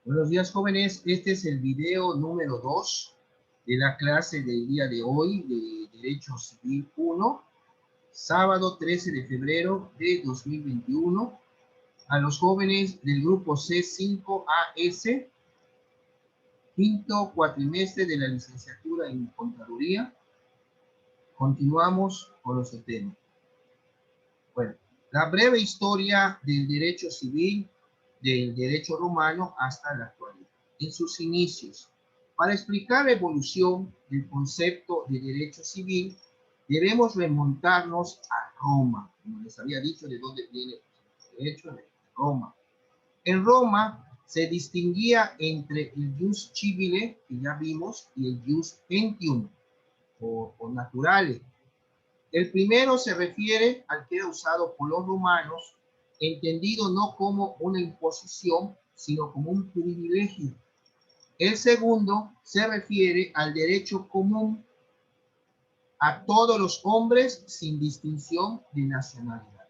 Buenos días, jóvenes. Este es el video número 2 de la clase del día de hoy de Derecho Civil 1, sábado 13 de febrero de 2021. A los jóvenes del grupo C5AS, quinto cuatrimestre de la licenciatura en Contaduría. Continuamos con los temas. Bueno, la breve historia del derecho civil, del derecho romano hasta la actualidad. En sus inicios, para explicar la evolución del concepto de derecho civil, debemos remontarnos a Roma. Como les había dicho, de dónde viene el derecho de Roma. En Roma se distinguía entre el jus civile, que ya vimos, y el jus gentium, o naturale. El primero se refiere al que era usado por los romanos, entendido no como una imposición, sino como un privilegio. El segundo se refiere al derecho común a todos los hombres sin distinción de nacionalidad.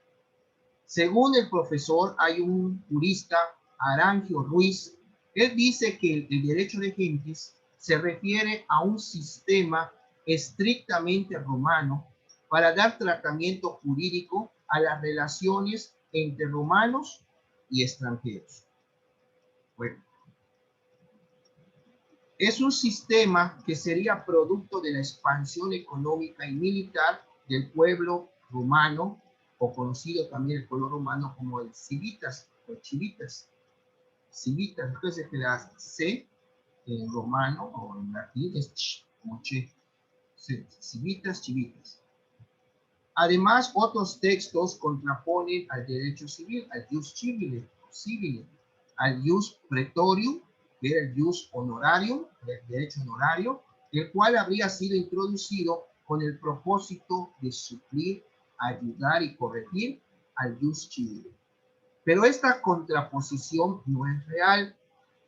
Según el profesor, hay un jurista, Arangio Ruiz, él dice que el derecho de gentes se refiere a un sistema estrictamente romano para dar tratamiento jurídico a las relaciones entre romanos y extranjeros. Bueno, es un sistema que sería producto de la expansión económica y militar del pueblo romano, o conocido también el pueblo romano como el civitas o chivitas. Civitas, entonces que la C en romano o en latín es ch, como che. Civitas, chivitas. Además, otros textos contraponen al derecho civil, al jus civile, al jus praetorium, que era el jus honorarium, el derecho honorario, el cual habría sido introducido con el propósito de suplir, ayudar y corregir al jus civile. Pero esta contraposición no es real.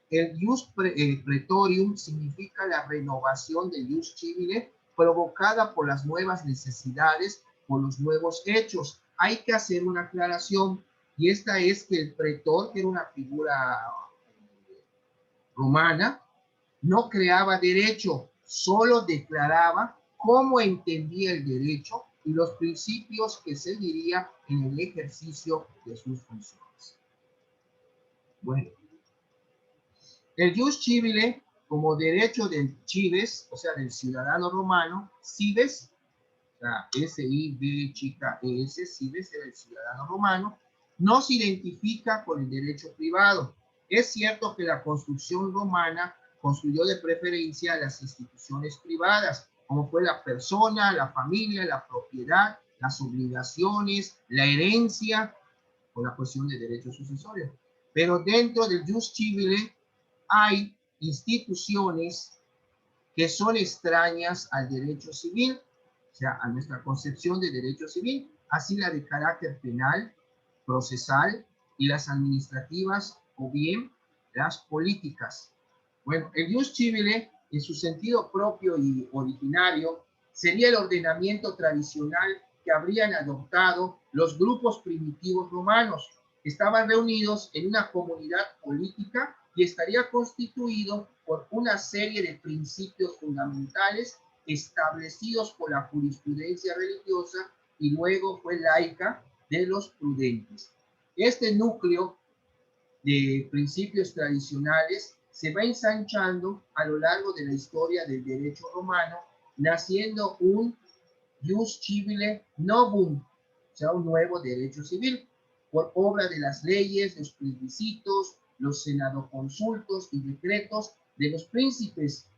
El jus praetorium significa la renovación del jus civile provocada por las nuevas necesidades, por los nuevos hechos. Hay que hacer una aclaración, y esta es que el pretor, que era una figura romana, no creaba derecho, solo declaraba cómo entendía el derecho y los principios que seguiría en el ejercicio de sus funciones. Bueno, el jus civile, como derecho del cives, o sea, del ciudadano romano, cives, o sea, S-I-V chica E-S, cives era el ciudadano romano, no se identifica con el derecho privado. Es cierto que la construcción romana construyó de preferencia las instituciones privadas, como fue la persona, la familia, la propiedad, las obligaciones, la herencia, o la cuestión de derechos sucesorios. Pero dentro del jus civile hay instituciones que son extrañas al derecho civil, o sea, a nuestra concepción de derecho civil, así la de carácter penal, procesal y las administrativas, o bien las políticas. Bueno, el jus civile, en su sentido propio y originario, sería el ordenamiento tradicional que habrían adoptado los grupos primitivos romanos. Estaban reunidos en una comunidad política y estaría constituido por una serie de principios fundamentales establecidos por la jurisprudencia religiosa y luego fue laica de los prudentes. Este núcleo de principios tradicionales se va ensanchando a lo largo de la historia del derecho romano, naciendo un jus civile novum, o sea, un nuevo derecho civil, por obra de las leyes, los plebiscitos, los senadoconsultos y decretos de los príncipes.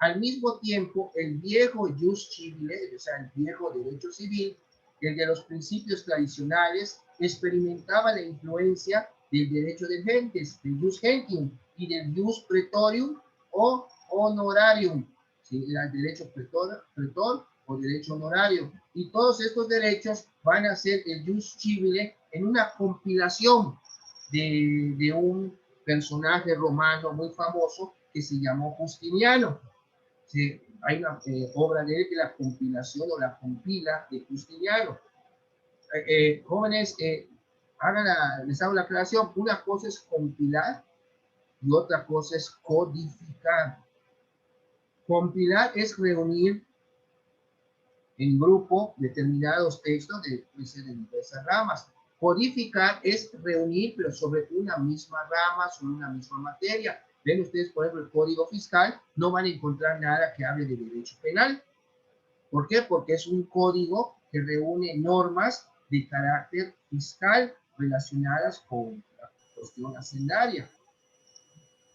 Al mismo tiempo, el viejo jus civile, o sea, el viejo derecho civil, el de los principios tradicionales, experimentaba la influencia del derecho de gentes, del jus gentium y del jus praetorium o honorarium, ¿sí? El derecho pretor o derecho honorario. Y todos estos derechos van a ser el jus civile en una compilación de un personaje romano muy famoso que se llamó Justiniano. Sí, hay una obra de él que la compilación o la compila de Justiniano. Jóvenes, les hago la aclaración, una cosa es compilar y otra cosa es codificar. Compilar es reunir en grupo determinados textos de diversas ramas. Codificar es reunir, pero sobre una misma rama, sobre una misma materia. Ven ustedes, por ejemplo, el Código Fiscal, no van a encontrar nada que hable de derecho penal. ¿Por qué? Porque es un código que reúne normas de carácter fiscal relacionadas con la cuestión hacendaria.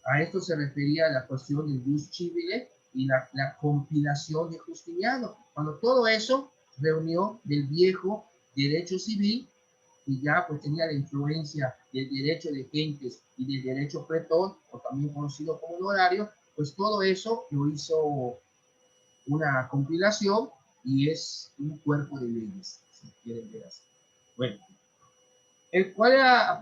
A esto se refería la cuestión del jus civile y la compilación de Justiniano. Cuando todo eso reunió del viejo derecho civil, y ya pues tenía la influencia del derecho de gentes y del derecho pretor, o también conocido como honorario, pues todo eso lo hizo una compilación y es un cuerpo de leyes, si quieren ver así. Bueno,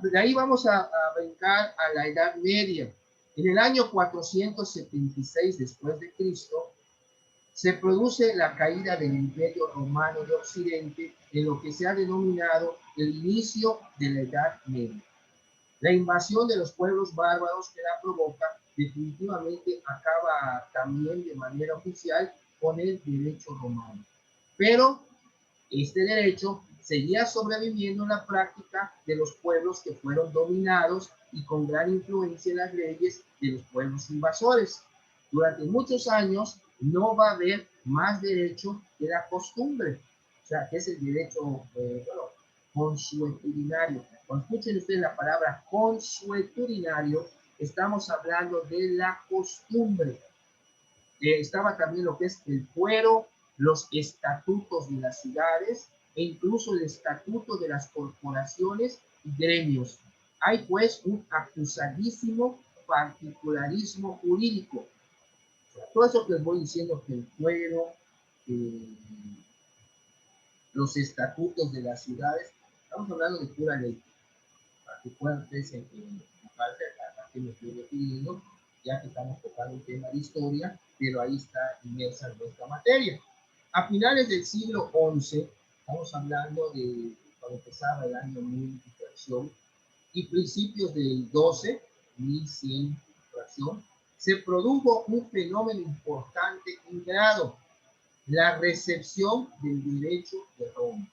de ahí vamos a brincar a la Edad Media. En el año 476 después de Cristo, se produce la caída del Imperio Romano de Occidente en lo que se ha denominado el inicio de la Edad Media. La invasión de los pueblos bárbaros que la provoca definitivamente acaba también de manera oficial con el derecho romano. Pero este derecho seguía sobreviviendo en la práctica de los pueblos que fueron dominados y con gran influencia en las leyes de los pueblos invasores. Durante muchos años no va a haber más derecho que la costumbre, o sea, que es el derecho consuetudinario. Cuando escuchen ustedes la palabra consuetudinario, estamos hablando de la costumbre. Estaba también lo que es el fuero, los estatutos de las ciudades e incluso el estatuto de las corporaciones y gremios. Hay pues un acusadísimo particularismo jurídico. O sea, todo eso que les voy diciendo, que el fuero, los estatutos de las ciudades, estamos hablando de pura ley, para que puedan ustedes enfocarse a qué me estoy refiriendo, ya que estamos tocando un tema de historia, pero ahí está inmersa nuestra materia. A finales del siglo XI, estamos hablando de cuando empezaba el año 1000 y fracción, y principios del 12, 1100 fracción, se produjo un fenómeno importante en grado, la recepción del derecho de Roma.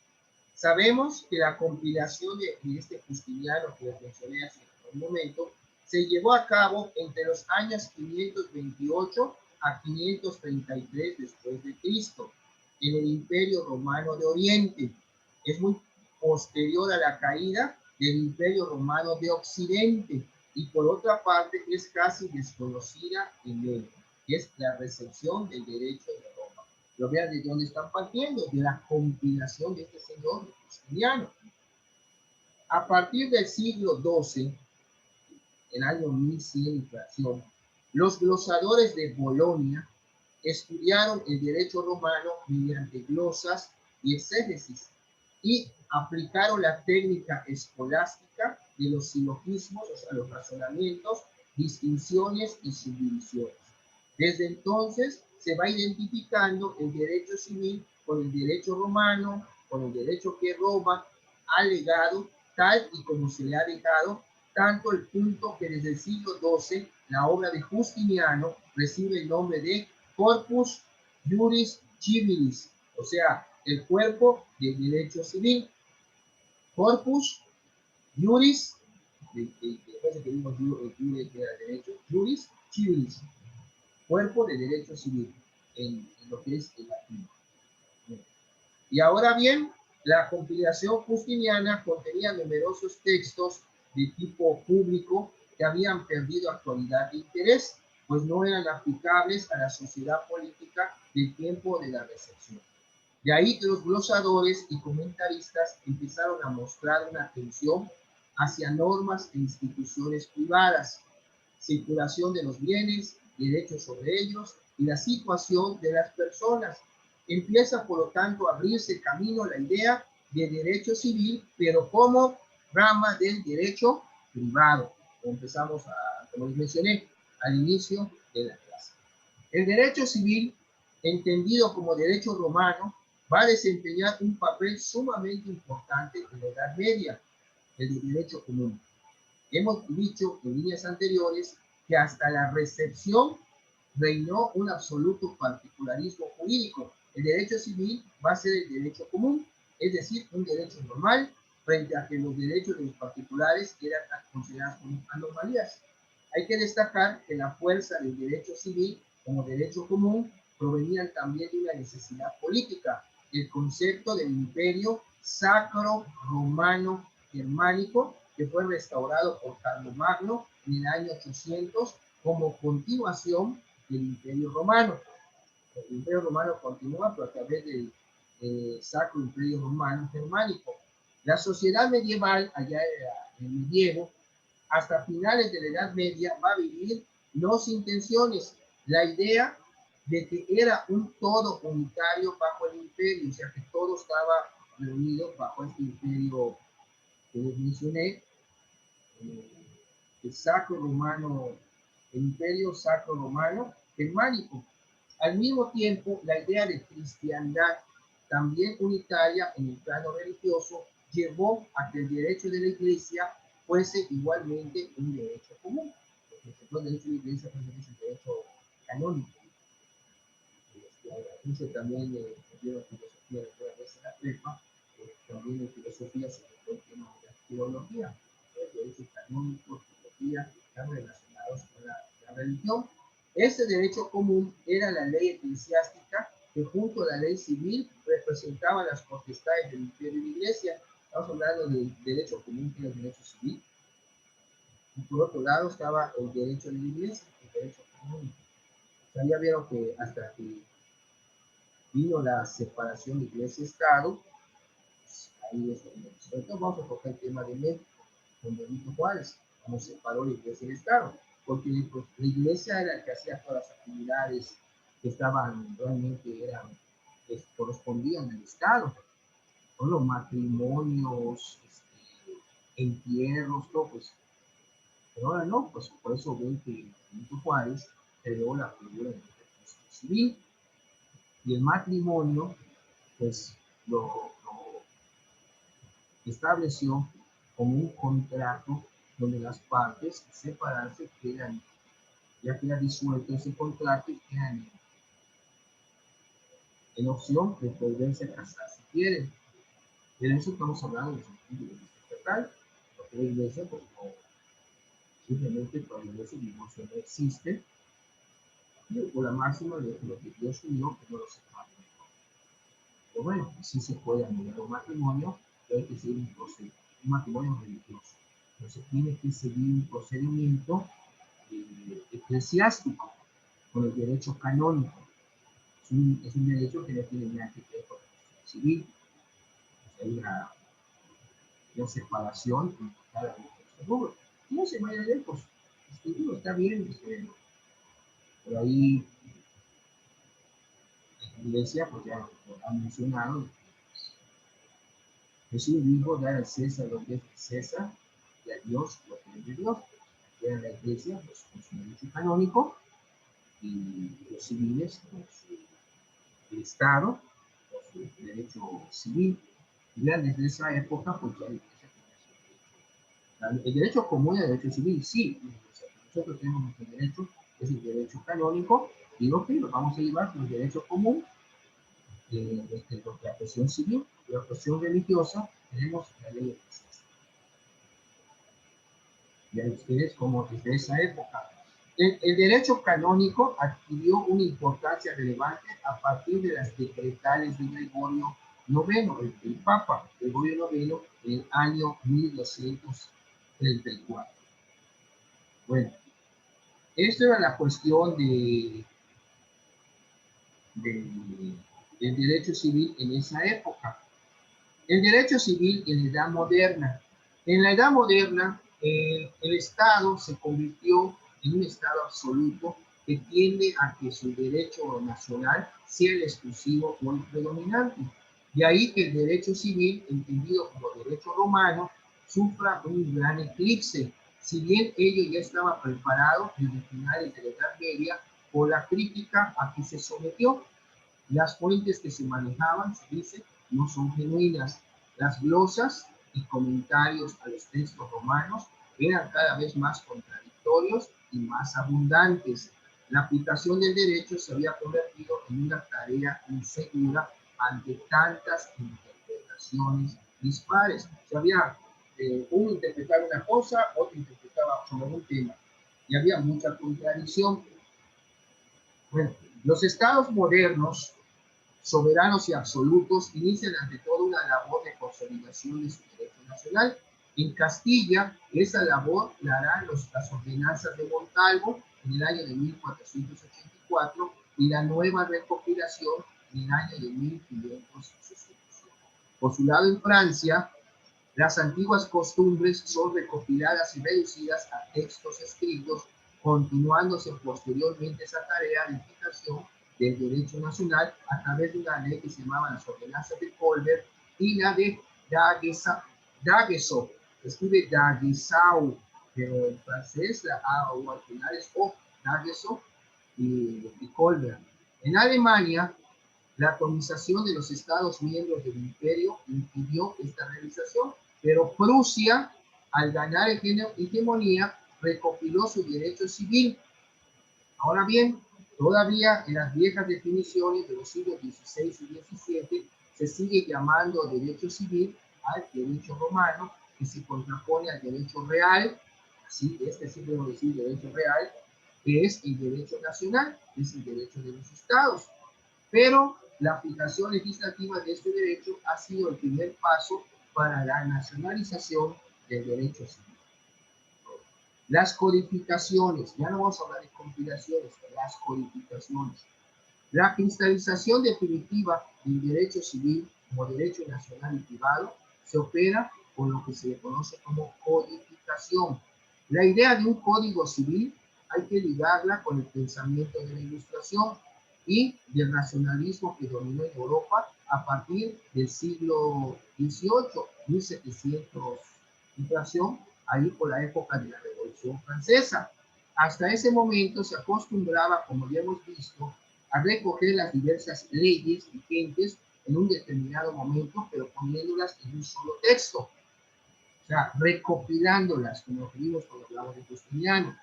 Sabemos que la compilación de este Justiniano que les mencioné hace un momento se llevó a cabo entre los años 528 a 533 después de Cristo en el Imperio Romano de Oriente. Es muy posterior a la caída del Imperio Romano de Occidente y por otra parte es casi desconocida en él, que es la recepción del derecho de Roma. Pero vean de dónde están partiendo, de la compilación de este señor Justiniano. A partir del siglo XII, el año 1100 inflación, los glosadores de Bolonia estudiaron el derecho romano mediante glosas y exégesis y aplicaron la técnica escolástica de los silogismos, o sea, los razonamientos, distinciones y subdivisiones. Desde entonces se va identificando el derecho civil con el derecho romano, con el derecho que Roma ha legado, tal y como se le ha dejado, tanto el punto que desde el siglo XII la obra de Justiniano recibe el nombre de Corpus Juris Civilis, o sea, el cuerpo del derecho civil. Corpus Juris, después de que vimos Juris que era derecho, Juris Civilis, cuerpo de derecho civil, en lo que es el latino. Y ahora bien, la compilación justiniana contenía numerosos textos de tipo público que habían perdido actualidad e interés, pues no eran aplicables a la sociedad política del tiempo de la recepción. De ahí que los glosadores y comentaristas empezaron a mostrar una atención hacia normas e instituciones privadas, circulación de los bienes, derechos sobre ellos y la situación de las personas. Empieza, por lo tanto, a abrirse camino la idea de derecho civil, pero como rama del derecho privado. Empezamos, como les mencioné, al inicio de la clase. El derecho civil, entendido como derecho romano, va a desempeñar un papel sumamente importante en la Edad Media, el de derecho común. Hemos dicho en líneas anteriores que hasta la recepción reinó un absoluto particularismo jurídico. El derecho civil va a ser el derecho común, es decir, un derecho normal, frente a que los derechos de los particulares eran considerados como anomalías. Hay que destacar que la fuerza del derecho civil como derecho común provenían también de una necesidad política, el concepto del imperio sacro romano germánico, que fue restaurado por Carlomagno en el año 800 como continuación del imperio romano. El imperio romano continúa, pero a través del sacro imperio romano germánico. La sociedad medieval, allá en el medievo, hasta finales de la Edad Media, va a vivir dos intenciones. La idea de que era un todo unitario bajo el imperio, o sea que todo estaba reunido bajo este imperio que les mencioné, el sacro romano, el imperio sacro romano germánico. Al mismo tiempo, la idea de cristiandad, también unitaria en el plano religioso, llevó a que el derecho de la iglesia fuese igualmente un derecho común. El derecho de la iglesia es el derecho canónico. Incluso también vieron filosofía de toda vez en la prepa, también en filosofía se tocó el tema de la teología, el derecho canónico, teología, están relacionados con la religión. Ese derecho común era la ley eclesiástica que junto a la ley civil representaba las potestades del imperio de la iglesia. Estamos hablando del derecho común, que era el derecho civil. Y por otro lado estaba el derecho de la iglesia, el derecho común. O sea, ya vieron que hasta que vino la separación de iglesia y Estado, pues ahí es donde nosotros vamos a tocar el tema de México, con Benito Juárez, cómo separó la iglesia y el Estado, porque pues, la iglesia era la que hacía todas las actividades que estaban realmente correspondían al Estado, con los matrimonios, entierros, todo, pues, pero ahora no, pues por eso ven que Benito Juárez creó la figura del registro civil y el matrimonio pues lo estableció como un contrato donde las partes separarse quedan, ya queda disuelto ese contrato y quedan en opción de volverse a casar si quieren. De eso estamos hablando desde el punto de vista estatal, porque la iglesia, pues no, simplemente para la iglesia el divorcio no existe, y por la máxima de lo que Dios unió, que no lo separa. Pero bueno, sí se puede anular un matrimonio, pero hay que seguir un matrimonio religioso. Entonces tiene que seguir un procedimiento eclesiástico con el derecho canónico. Es un derecho que no tiene nada que ver con el civil. Hay una separación en cada uno de estos rubros. No se vaya lejos. Está bien, por ahí la iglesia pues ya lo ha mencionado. Jesús dijo dar al César lo que es de César y a Dios lo que es de Dios. Era la iglesia pues, con su derecho canónico y los civiles con el Estado, con su derecho civil. Y ya desde esa época pues ya la iglesia tenía el derecho común y el derecho civil, sí. Nosotros tenemos nuestro derecho, es el derecho canónico, y lo que lo vamos a llevar con el derecho común, la cuestión civil, la cuestión religiosa, tenemos la ley eclesiástica. Ya ustedes como desde esa época. El derecho canónico adquirió una importancia relevante a partir de las decretales de Gregorio IX, el Papa Gregorio IX, en el año 1234. Bueno, esto era la cuestión del derecho civil en esa época. El derecho civil en la Edad Moderna. En la Edad Moderna, el Estado se convirtió en un Estado absoluto que tiende a que su derecho nacional sea el exclusivo o el predominante. De ahí que el derecho civil, entendido como derecho romano, sufra un gran eclipse. Si bien ello ya estaba preparado desde finales de la Edad Media por la crítica a que se sometió, las fuentes que se manejaban, se dice, no son genuinas. Las glosas y comentarios a los textos romanos eran cada vez más contradictorios y más abundantes. La aplicación del derecho se había convertido en una tarea insegura ante tantas interpretaciones dispares. Se había uno interpretaba una cosa, otro interpretaba sobre un tema, y había mucha contradicción. Bueno, los estados modernos, soberanos y absolutos, inician ante todo una labor de consolidación de su derecho nacional. En Castilla, esa labor la harán las ordenanzas de Montalvo en el año de 1484 y la nueva recopilación en el año de 1567. Por su lado, en Francia, las antiguas costumbres son recopiladas y reducidas a textos escritos, continuándose posteriormente esa tarea de aplicación del derecho nacional a través de una ley que se llamaba las ordenanzas de Colbert y la de D'Aguesseau. Escribe D'Aguesseau, pero en francés la A o al final es O, D'Aguesseau y Colbert. En Alemania, la atomización de los Estados miembros del imperio impidió esta realización, pero Prusia, al ganar hegemonía, recopiló su derecho civil. Ahora bien, todavía en las viejas definiciones de los siglos XVI y XVII se sigue llamando derecho civil al derecho romano, que se contrapone al derecho real, así este sí podemos decir derecho real, que es el derecho nacional, que es el derecho de los estados. Pero la aplicación legislativa de este derecho ha sido el primer paso para la nacionalización del derecho civil. Las codificaciones, ya no vamos a hablar de compilaciones, las codificaciones. La cristalización definitiva del derecho civil como derecho nacional y privado se opera con lo que se le conoce como codificación. La idea de un código civil hay que ligarla con el pensamiento de la Ilustración y del nacionalismo que dominó en Europa a partir del siglo XVIII, 1700, inflación, ahí por la época de la Revolución Francesa. Hasta ese momento se acostumbraba, como ya hemos visto, a recoger las diversas leyes vigentes en un determinado momento, pero poniéndolas en un solo texto. O sea, recopilándolas, como lo que vimos cuando hablamos de Justiniano.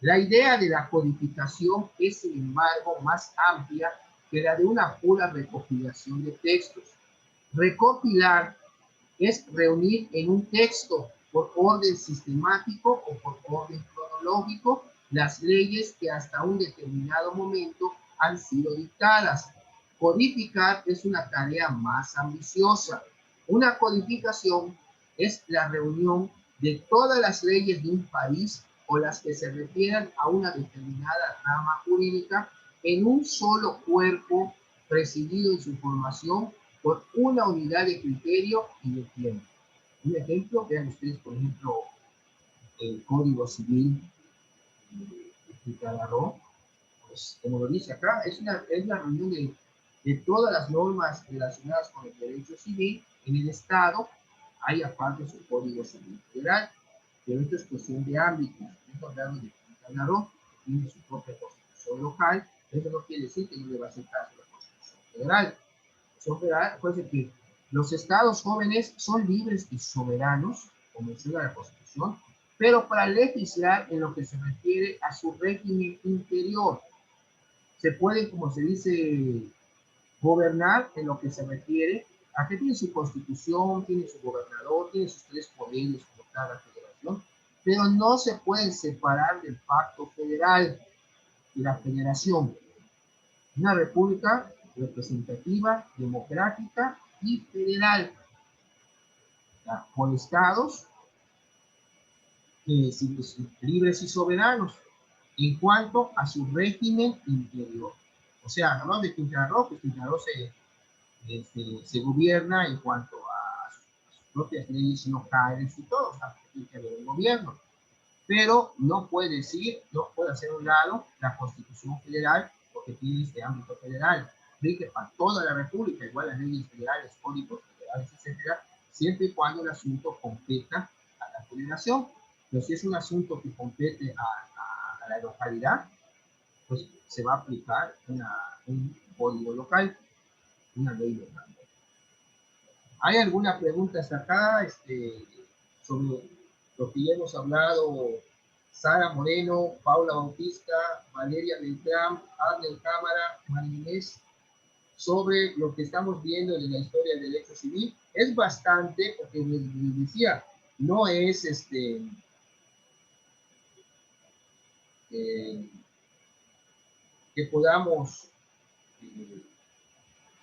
La idea de la codificación es, sin embargo, más amplia que la de una pura recopilación de textos. Recopilar es reunir en un texto por orden sistemático o por orden cronológico las leyes que hasta un determinado momento han sido dictadas. Codificar es una tarea más ambiciosa. Una codificación es la reunión de todas las leyes de un país o las que se refieran a una determinada rama jurídica en un solo cuerpo presidido en su formación por una unidad de criterio y de tiempo. Un ejemplo, vean ustedes, por ejemplo, el Código Civil de Quintana Roo, pues como lo dice acá, es la reunión de todas las normas relacionadas con el derecho civil en el Estado. Hay aparte su Código Civil Federal, pero esto es cuestión de ámbitos. Estamos hablando de Quintana Roo, que tiene su propia constitución local. Eso no quiere decir que no le va a hacer caso a la Constitución Federal. Acuérdense que los estados jóvenes son libres y soberanos, como menciona la Constitución, pero para legislar en lo que se refiere a su régimen interior. Se puede, como se dice, gobernar en lo que se refiere a que tiene su constitución, tiene su gobernador, tiene sus tres poderes como cada federación, pero no se pueden separar del pacto federal y la federación. Una república representativa, democrática y federal, por estados libres y soberanos en cuanto a su régimen interior. O sea, hablamos de Quintana Roo, pues Quintana Roo se gobierna en cuanto a sus propias leyes locales y todo, o sea, tiene que haber un gobierno. Pero no puede decir, no puede hacer a un lado la Constitución Federal porque tiene este ámbito federal. Rige para toda la República, igual las leyes federales, códigos federales, etcétera, siempre y cuando el asunto competa a la federación. Pero si es un asunto que compete a la localidad, pues se va a aplicar un código local, una ley local. ¿Hay alguna pregunta hasta acá sobre lo que ya hemos hablado Sara Moreno, Paula Bautista, Valeria Beltrán, Arnel Cámara, María Inés, sobre lo que estamos viendo en la historia del derecho civil. Es bastante, porque les decía, no es que podamos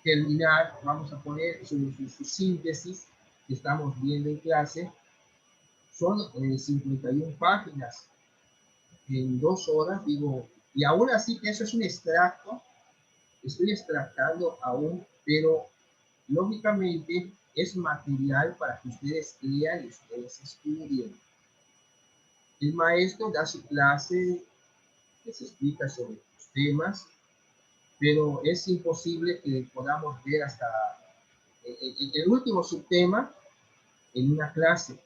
terminar, vamos a poner su síntesis que estamos viendo en clase. Son 51 páginas en 2 horas, digo, y aún así que eso es un extracto, estoy extractando aún, pero lógicamente es material para que ustedes lean y ustedes estudien. El maestro da su clase, les explica sobre los temas, pero es imposible que podamos ver hasta el último subtema en una clase.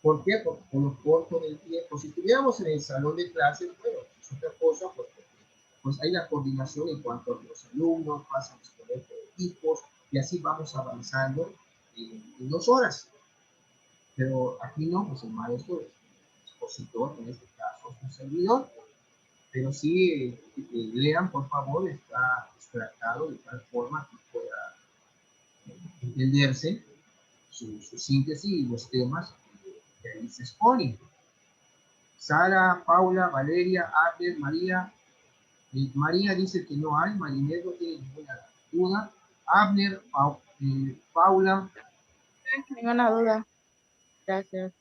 ¿Por qué? Por lo corto del tiempo. Si estuviéramos en el salón de clases, bueno, es otra cosa, pues hay la coordinación en cuanto a los alumnos, pasan a exponer por equipos, y así vamos avanzando en 2 horas. Pero aquí no, pues el maestro, el expositor, en este caso, es un servidor. Pero sí, lean, por favor, está extractado de tal forma que pueda entenderse su síntesis y los temas que ahí se exponen. Sara, Paula, Valeria, Arden, María. María dice que no hay, Marinés no tiene ninguna duda. Abner, Paula. Ninguna duda. Gracias.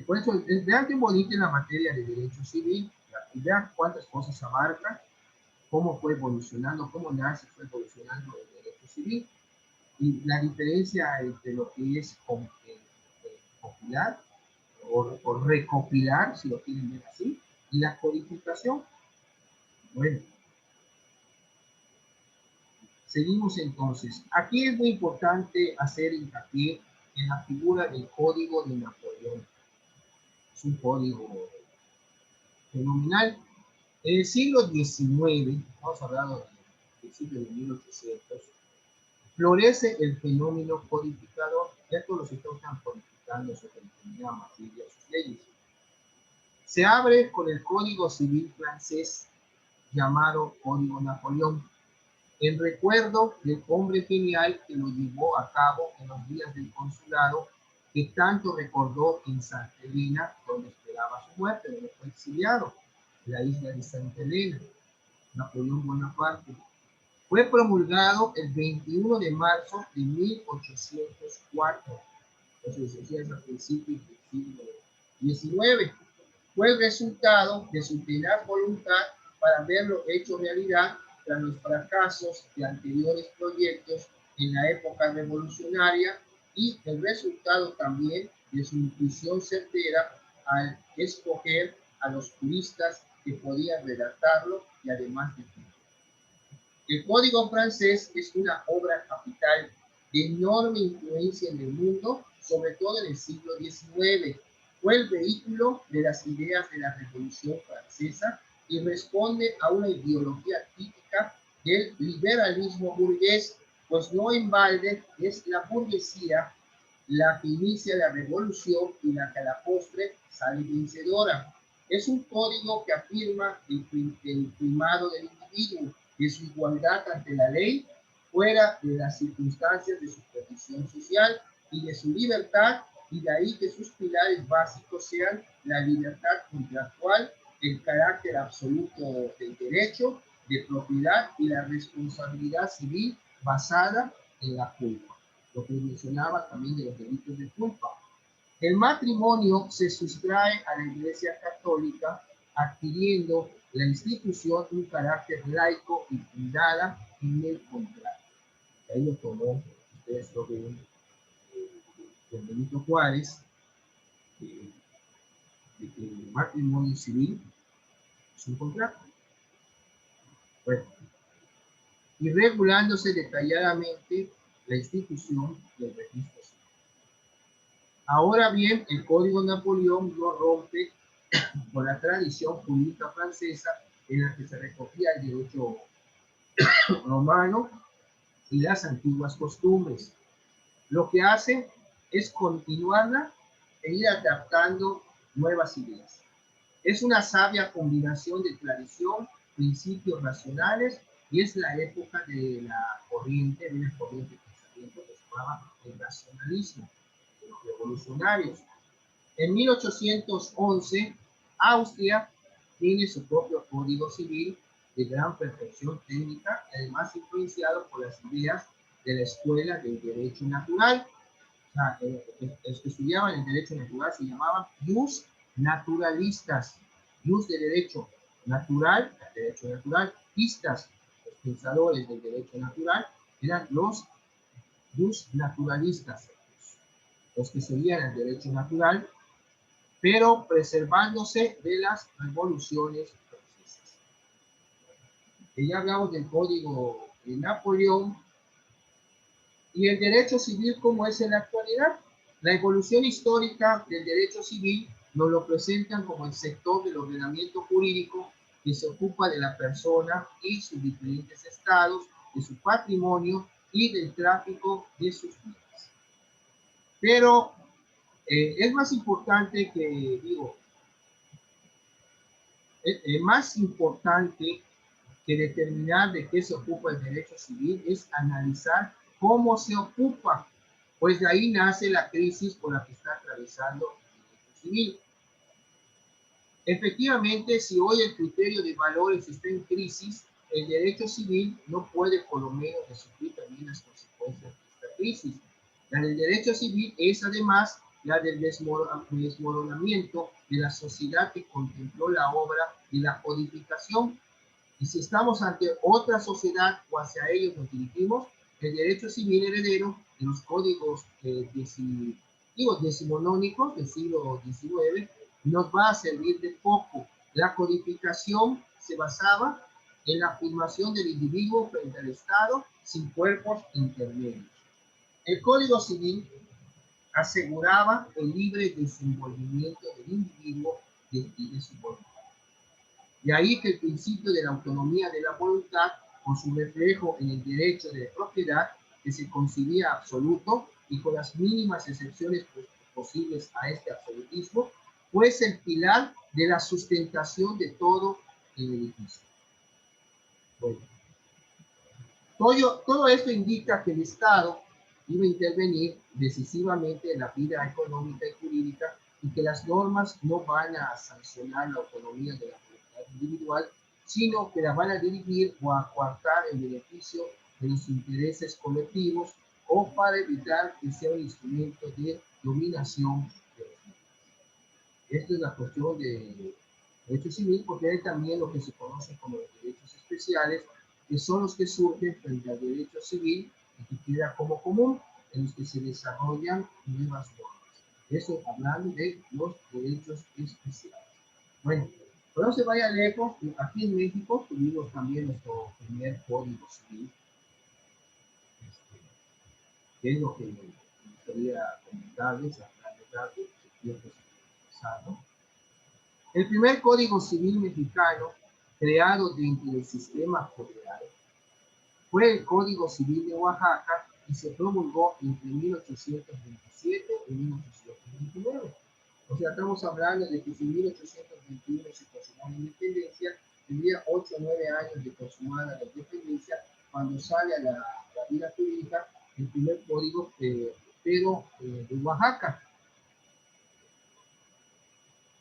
Por eso, vean qué bonita es la materia de derecho civil, y vean cuántas cosas abarca, cómo fue evolucionando, cómo nace, fue evolucionando el derecho civil, y la diferencia entre lo que es compilar o recopilar, si lo quieren ver así, y la codificación. Bueno, seguimos entonces. Aquí es muy importante hacer hincapié en la figura del Código de Napoleón. Es un código fenomenal. En el siglo XIX, estamos hablando del siglo de 1800, florece el fenómeno codificador. Ya todos los estados están codificando su contenido, materia, sus leyes. Se abre con el Código Civil francés llamado Código Napoleón, en recuerdo del hombre genial que lo llevó a cabo en los días del consulado, que tanto recordó en Santa Elena, donde esperaba su muerte, donde fue exiliado, la isla de Santa Elena, Napoleón Bonaparte. Fue promulgado el 21 de marzo de 1804, entonces decía a principios del siglo XIX. Fue el resultado de su tenaz voluntad para verlo hecho realidad tras los fracasos de anteriores proyectos en la época revolucionaria, y el resultado también de su intuición certera al escoger a los juristas que podían redactarlo y además de todo. El Código francés es una obra capital de enorme influencia en el mundo, sobre todo en el siglo XIX. Fue el vehículo de las ideas de la Revolución Francesa y responde a una ideología típica del liberalismo burgués, pues no en balde es la burguesía la que inicia la revolución y la que a la postre sale vencedora. Es un código que afirma el primado del individuo, de su igualdad ante la ley, fuera de las circunstancias de su condición social, y de su libertad, y de ahí que sus pilares básicos sean la libertad contractual, el carácter absoluto del derecho de propiedad y la responsabilidad civil basada en la culpa. Lo que mencionaba también de los delitos de culpa. El matrimonio se sustrae a la Iglesia Católica, adquiriendo la institución un carácter laico y fundada en el contrato. Ahí lo tomó, ustedes lo ven, don Benito Juárez, de que el matrimonio civil es un contrato. Bueno, y regulándose detalladamente la institución del registro civil. Ahora bien, el Código Napoleón no rompe con la tradición jurídica francesa en la que se recogía el derecho romano y las antiguas costumbres. Lo que hace es continuarla e ir adaptando nuevas ideas. Es una sabia combinación de tradición, principios racionales, y es la época de la corriente de pensamiento que se llamaba el racionalismo, de los revolucionarios. En 1811, Austria tiene su propio código civil de gran perfección técnica, además influenciado por las ideas de la escuela del derecho natural. O sea, los que estudiaban el derecho natural se llamaban jus naturalistas, jus de derecho natural, istas, los pensadores del derecho natural, eran los jus naturalistas, los que seguían el derecho natural, pero preservándose de las revoluciones francesas. Ya hablamos del código de Napoleón y el derecho civil como es en la actualidad. La evolución histórica del derecho civil nos lo presentan como el sector del ordenamiento jurídico que se ocupa de la persona y sus diferentes estados, de su patrimonio y del tráfico de sus bienes. Pero es más importante que, digo, más importante que determinar de qué se ocupa el derecho civil es analizar cómo se ocupa, pues de ahí nace la crisis por la que está atravesando el derecho civil. Efectivamente, si hoy el criterio de valores está en crisis, el derecho civil no puede por lo menos sufrir también las consecuencias de esta crisis. La del derecho civil es además la del desmoronamiento de la sociedad que contempló la obra de la codificación. Y si estamos ante otra sociedad o hacia ellos nos dirigimos, el derecho civil heredero de los códigos decimonónicos del siglo XIX nos va a servir de poco. La codificación se basaba en la afirmación del individuo frente al Estado sin cuerpos intermedios. El Código Civil aseguraba el libre desenvolvimiento del individuo y de su voluntad. De ahí que el principio de la autonomía de la voluntad, con su reflejo en el derecho de propiedad, que se concibía absoluto y con las mínimas excepciones posibles a este absolutismo, fuese el pilar de la sustentación de todo el edificio. Bueno, todo esto indica que el Estado iba a intervenir decisivamente en la vida económica y jurídica y que las normas no van a sancionar la autonomía de la propiedad individual, sino que la van a dirigir o a coartar en beneficio de los intereses colectivos o para evitar que sea un instrumento de dominación de los demás. Esta es la cuestión de derecho civil, porque hay también lo que se conoce como los derechos especiales, que son los que surgen frente al derecho civil y que queda como común, en los que se desarrollan nuevas normas. Eso hablando de los derechos especiales. Bueno, pero no se vaya lejos, aquí en México tuvimos también nuestro primer código civil, que es lo que me gustaría comentarles, hablar de datos, tiempos pasados. El primer Código Civil mexicano, creado dentro del sistema federal, fue el Código Civil de Oaxaca y se promulgó entre 1827 y 1829. O sea, estamos hablando de que si en 1821 se consumó la independencia, tendría 8 o 9 años de consumada la independencia cuando sale a la vida jurídica el primer código, pero de Oaxaca.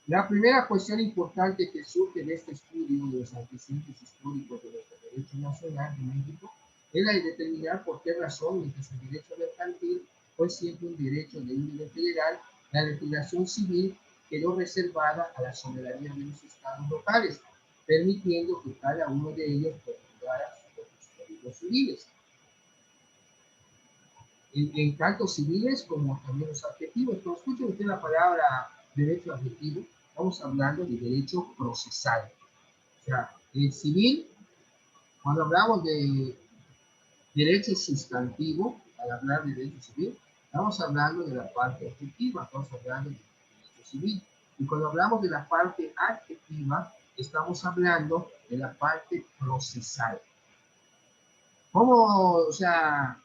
La primera cuestión importante que surge de este estudio de los antecedentes históricos de nuestro derecho nacional de México es la de determinar por qué razón, mientras el derecho mercantil fue siempre un derecho de índole federal, la legislación civil quedó reservada a la soberanía de los estados locales, permitiendo que cada uno de ellos promulgara sus códigos civiles. En tanto civiles como también los adjetivos. Pero escuchen usted la palabra derecho adjetivo, estamos hablando de derecho procesal. O sea, el civil, cuando hablamos de derecho sustantivo, al hablar de derecho civil, estamos hablando de la parte objetiva, estamos hablando de derecho civil. Y cuando hablamos de la parte adjetiva, estamos hablando de la parte procesal. ¿Cómo, o sea,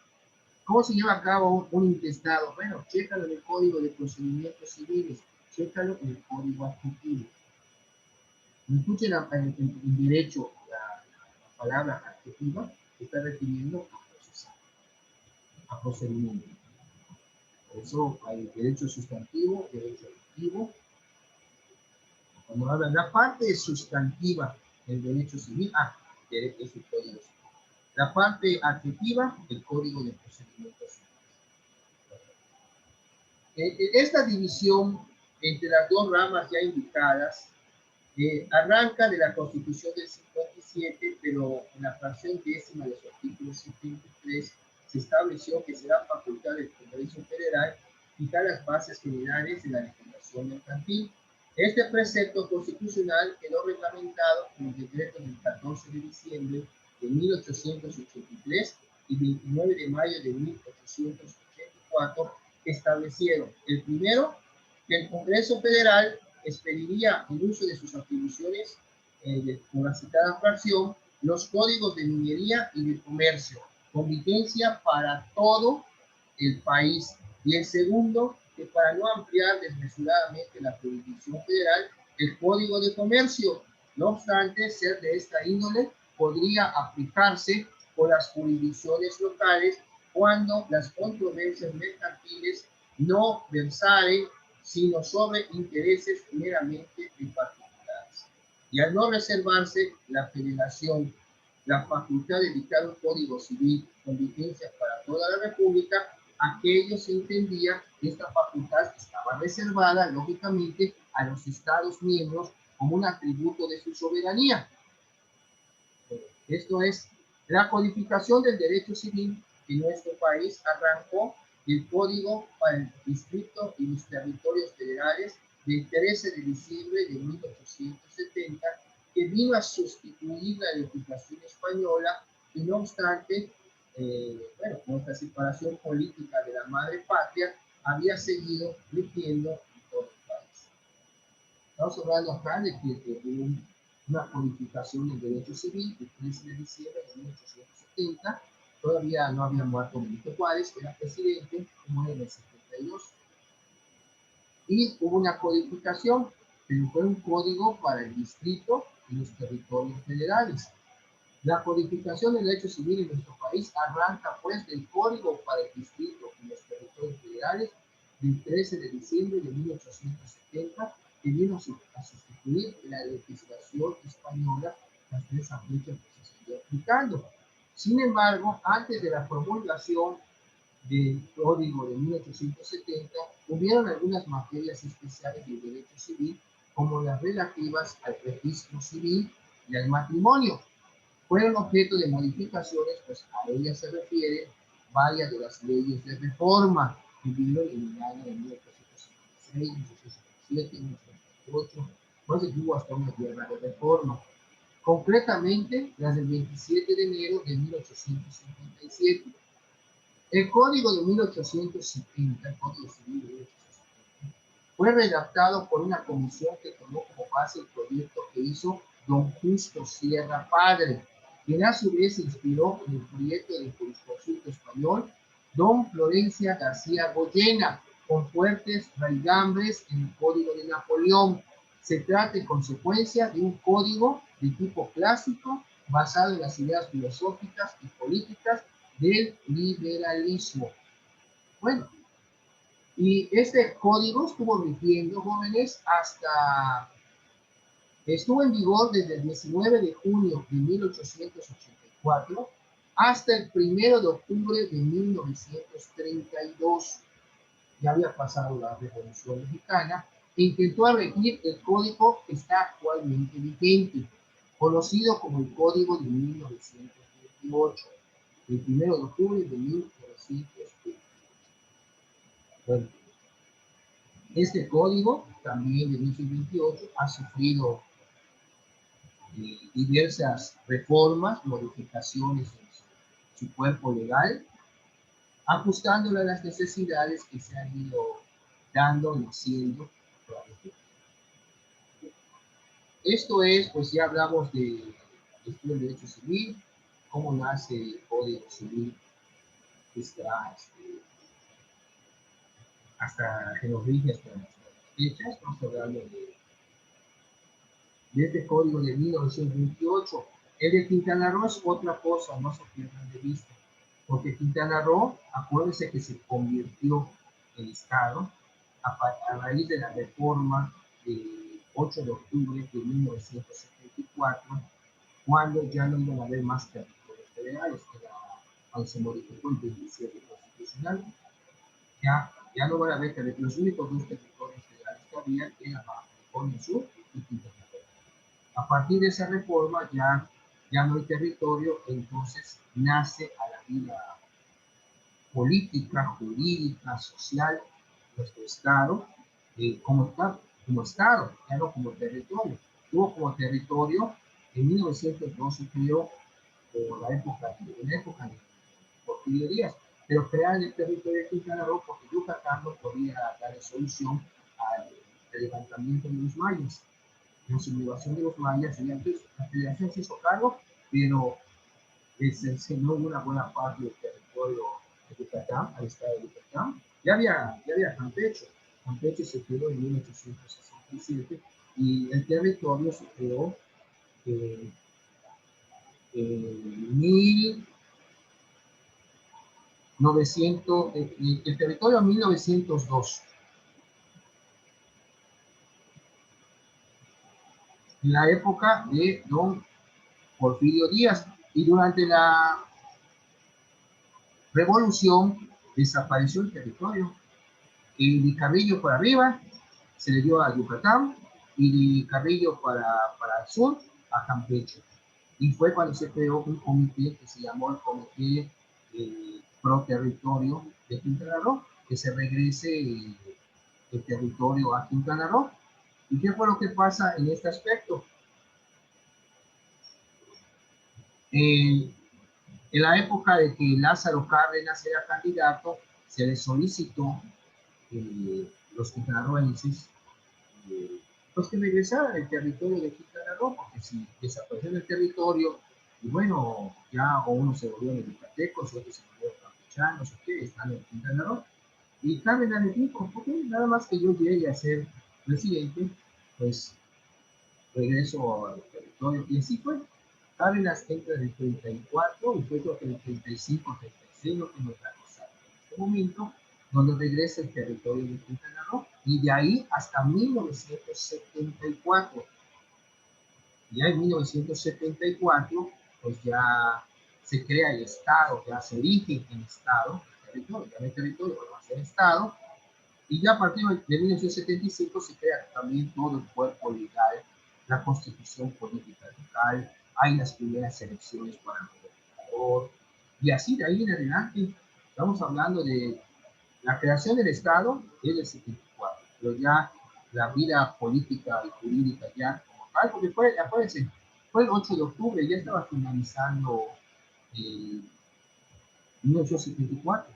cómo se lleva a cabo un intestado? Bueno, chécalo en el Código de Procedimientos Civiles, chécalo en el Código Adjetivo. Escuchen en derecho la palabra adjetiva, se está refiriendo a procesar, a procedimiento. Por eso hay derecho sustantivo, derecho adjetivo. Cuando hablan la parte sustantiva del derecho civil, es el código civil. La parte adjetiva, el código de procedimientos civiles. Esta división entre las dos ramas ya indicadas arranca de la Constitución del 57, pero en la fracción décima de su artículo 73 se estableció que será facultad del Congreso Federal fijar las bases generales de la legislación mercantil. Este precepto constitucional quedó reglamentado en el decreto del 14 de diciembre de 1883 y 29 de mayo de 1884, que establecieron el primero, que el Congreso Federal expediría el uso de sus atribuciones con la citada fracción, los códigos de minería y de comercio, con vigencia para todo el país. Y el segundo, que para no ampliar desmesuradamente la jurisdicción federal, el Código de Comercio, no obstante ser de esta índole, podría aplicarse por las jurisdicciones locales cuando las controversias mercantiles no versaren sino sobre intereses meramente de particulares. Y al no reservarse la federación la facultad de dictar un código civil con vigencia para toda la República, aquello se entendía que esta facultad estaba reservada, lógicamente, a los Estados miembros como un atributo de su soberanía. Esto es, la codificación del derecho civil en nuestro país arrancó del Código para el Distrito y los Territorios Federales del 13 de diciembre de 1870, que vino a sustituir la legislación española y no obstante, con esta separación política de la madre patria, había seguido rigiendo en todo el país. Estamos hablando acá de que hubo una codificación del derecho civil el 13 de diciembre de 1870. Todavía no había muerto Benito Juárez, que era presidente, como en el 72. Y hubo una codificación, pero fue un código para el distrito y los territorios federales. La codificación del derecho civil en nuestro país arranca pues del código para el distrito y los territorios federales del 13 de diciembre de 1870, que vino a sustituir la legislación española hasta esa fecha que se seguía aplicando. Sin embargo, antes de la promulgación del Código de 1870, hubieron algunas materias especiales del derecho civil, como las relativas al registro civil y al matrimonio. Fueron objeto de modificaciones, pues a ellas se refieren varias de las leyes de reforma, que vino eliminada en 1856, 1857, 1858, pues hubo hasta una guerra de reforma. Concretamente, las del 27 de enero de 1857. El Código de 1870, el Código Civil de 1870, fue redactado por una comisión que tomó como base el proyecto que hizo don Justo Sierra Padre, quien a su vez se inspiró en el proyecto del jurisconsulto español don Florencia García Goyena, con fuertes raigambres en el Código de Napoleón. Se trata en consecuencia de un código de tipo clásico basado en las ideas filosóficas y políticas del liberalismo. Bueno, y este código estuvo rigiendo, jóvenes, estuvo en vigor desde el 19 de junio de 1884 hasta el 1 de octubre de 1932. Ya había pasado la Revolución Mexicana, e intentó regir el código que está actualmente vigente, conocido como el Código de 1928, el 1 de octubre de 1928. Bueno, este código, también de 1928, ha sufrido diversas reformas, modificaciones en su cuerpo legal, ajustándolo a las necesidades que se han ido dando, naciendo. Esto es, pues ya hablamos del derecho civil, cómo nace el Código Civil, que está hasta que nos rige hasta las fechas. Estamos hablando de este código de 1928. El de Quintana Roo es otra cosa, no se pierdan de vista, porque Quintana Roo, acuérdense que se convirtió en Estado a raíz de la reforma del 8 de octubre de 1974, cuando ya no iban a haber más territorios federales, que era cuando se modificó el 27 constitucional. Ya no van a haber territorios, los únicos dos territorios federales que había eran Baja California Sur y Quintana Roo. A partir de esa reforma ya no hay territorio, entonces nace a la vida política, jurídica, social, nuestro Estado, como Estado, ya no como territorio. Tuvo como territorio, en 1912 creó, en la época de Porfirio Díaz, pero crean el territorio de Quintana Roo porque Yucatán no podía dar solución al levantamiento de los mayas. La sublevación de los mayas, y antes la federación se hizo cargo, pero se enseñó una buena parte del territorio de Yucatán, al estado de Yucatán. Ya había Campeche. Campeche se creó en 1867 y el territorio se creó en 1900, el territorio en 1902. En la época de don Porfirio Díaz, y durante la revolución desapareció el territorio. Y Carrillo por arriba se le dio a Yucatán y Carrillo para el sur a Campeche. Y fue cuando se creó un comité que se llamó el Comité Pro Territorio de Quintana Roo, que se regrese el territorio a Quintana Roo. ¿Y qué fue lo que pasa en este aspecto? En la época de que Lázaro Cárdenas era candidato, se le solicitó los quintanarroenses pues que regresaran al territorio de Quintana Roo, porque si desapareció el territorio, y bueno, ya o uno se volvió en yucatecos, o otros se volvieron campechanos, o qué, están en Quintana Roo. Y Cárdenas le dijo, ok, nada más que yo llegue a ser presidente, pues regreso al territorio. Y así fue. Cárdenas entra en el 34 y fue creo que en el 35, 36, no tengo la cosa en este momento, donde regresa el territorio de Quintana Roo, y de ahí hasta 1974. Ya en 1974, pues ya se crea el Estado, ya se erige el Estado, el territorio, ya no hay territorio, pero va a ser Estado, y ya a partir de 1975 se crea también todo el cuerpo legal, la constitución política local, hay las primeras elecciones para el gobernador, y así de ahí en adelante. Estamos hablando de la creación del Estado es del 74, pero ya la vida política y jurídica ya como tal, porque fue, acuérdense, fue el 8 de octubre, ya estaba finalizando el 1974.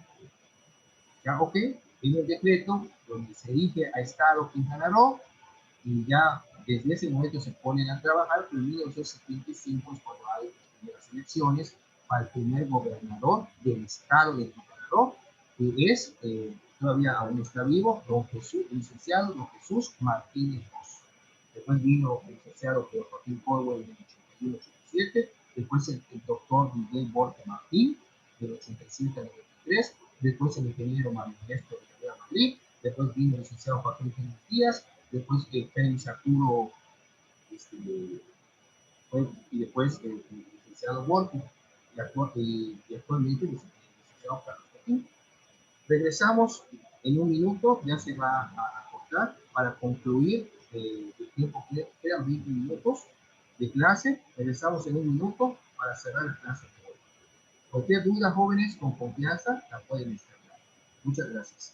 Ya, ok, viene el decreto donde se dirige a Estado Quintana Roo y ya desde ese momento se ponen a trabajar, pero en 1975 es cuando hay las primeras elecciones para el primer gobernador del Estado de Quintana Roo, que es, todavía aún está vivo, don Jesús, el licenciado don Jesús Martínez Ross. Después vino el licenciado Pedro Joaquín Corwell en el 81-87, después el doctor Miguel Borja Martín del 87 al 93, después el ingeniero Mario Ernesto de Madrid, después vino el licenciado Joaquín Díaz, después Félix Arturo, y después el licenciado Borja, y actualmente el licenciado Carlos Joaquín. Regresamos en un minuto, ya se va a cortar para concluir el tiempo que quedan 20 minutos de clase. Regresamos en un minuto para cerrar la clase de hoy. Cualquier duda, jóvenes, con confianza, la pueden externar. Muchas gracias.